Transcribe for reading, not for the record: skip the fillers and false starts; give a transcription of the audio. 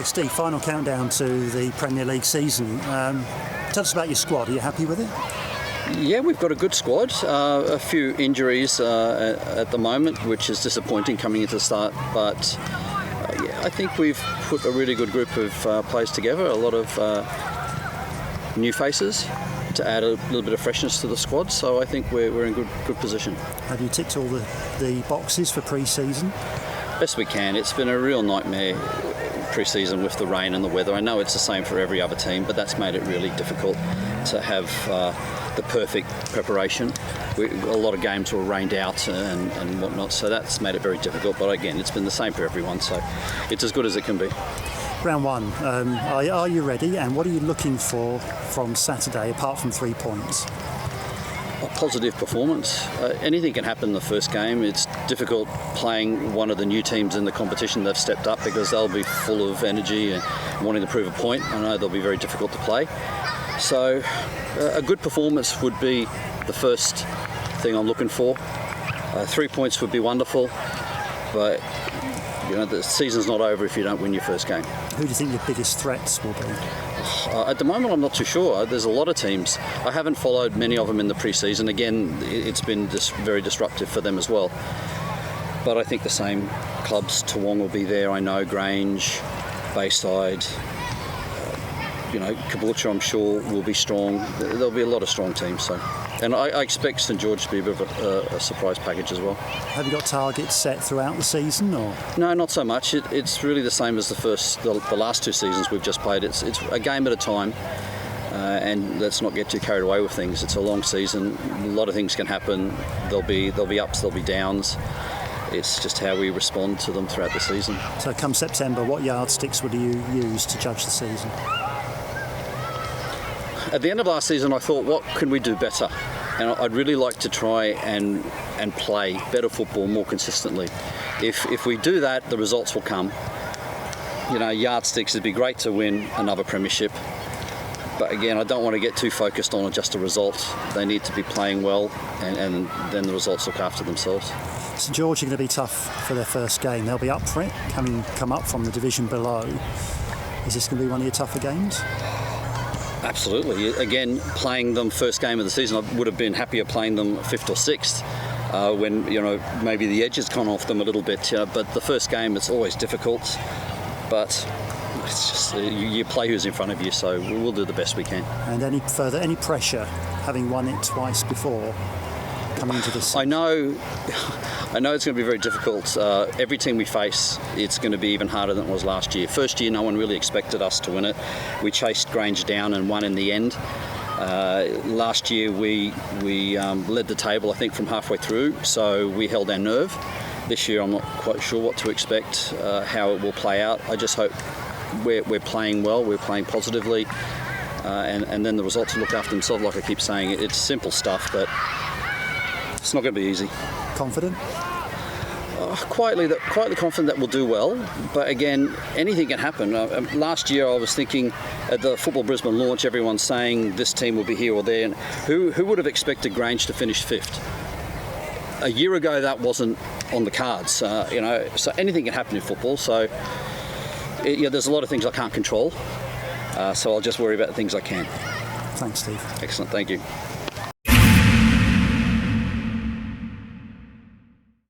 Steve, final countdown to the Premier League season. Tell us about your squad. Are you happy with it? Yeah, we've got a good squad. A few injuries at the moment, which is disappointing coming into the start. But yeah, I think we've put a really good group of players together. A lot of new faces to add a little bit of freshness to the squad. So I think we're in good position. Have you ticked all the boxes for pre-season? Best we can. It's been a real nightmare pre-season with the rain and the weather. I know it's the same for every other team, but that's made it really difficult to have the perfect preparation. A lot of games were rained out and whatnot, so that's made it very difficult. But again, it's been the same for everyone, so it's as good as it can be. Round one, are you ready, and what are you looking for from Saturday apart from 3 points? A positive performance. Anything can happen in the first game. It's difficult playing one of the new teams in the competition. They've stepped up because they'll be full of energy and wanting to prove a point. I know they'll be very difficult to play. So a good performance would be the first thing I'm looking for. 3 points would be wonderful, but you know, the season's not over if you don't win your first game. Who do you think your biggest threats will be? At the moment, I'm not too sure. There's a lot of teams. I haven't followed many of them in the pre-season. Again, it's been very disruptive for them as well. But I think the same clubs, Willawong will be there, I know, Grange, Bayside, Caboolture, I'm sure, will be strong. There'll be a lot of strong teams. So, and I expect St George to be a bit of a surprise package as well. Have you got targets set throughout the season, or? No, not so much. It's really the same as the last 2 seasons we've just played. It's a game at a time, and let's not get too carried away with things. It's a long season. A lot of things can happen. There'll be ups, there'll be downs. It's just how we respond to them throughout the season. So come September, what yardsticks would you use to judge the season? At the end of last season, I thought, what can we do better? And I'd really like to try and play better football more consistently. If we do that, the results will come. Yardsticks, it'd be great to win another premiership. But again, I don't want to get too focused on just a result. They need to be playing well, and then the results look after themselves. St George are going to be tough for their first game. They'll be up for it, come up from the division below. Is this going to be one of your tougher games? Absolutely. Again, playing them first game of the season, I would have been happier playing them 5th or 6th when maybe the edge has gone off them a little bit. But the first game, it's always difficult. But it's just you play who's in front of you, so we'll do the best we can. And any pressure, having won it twice before, coming into this? I know it's going to be very difficult. Every team we face, it's going to be even harder than it was last year. First year, no one really expected us to win it. We chased Grange down and won in the end. Last year, we led the table, I think, from halfway through, so we held our nerve. This year, I'm not quite sure what to expect, how it will play out. I just hope we're playing well, we're playing positively, and then the results will look after themselves. Like I keep saying, it's simple stuff, but it's not going to be easy. Confident? Quietly confident that we'll do well, but again, anything can happen. Last year I was thinking at the Football Brisbane launch, everyone's saying this team will be here or there, and who would have expected Grange to finish 5th? A year ago that wasn't on the cards, so anything can happen in football. So there's a lot of things I can't control, so I'll just worry about the things I can. Thanks, Steve. Excellent, thank you.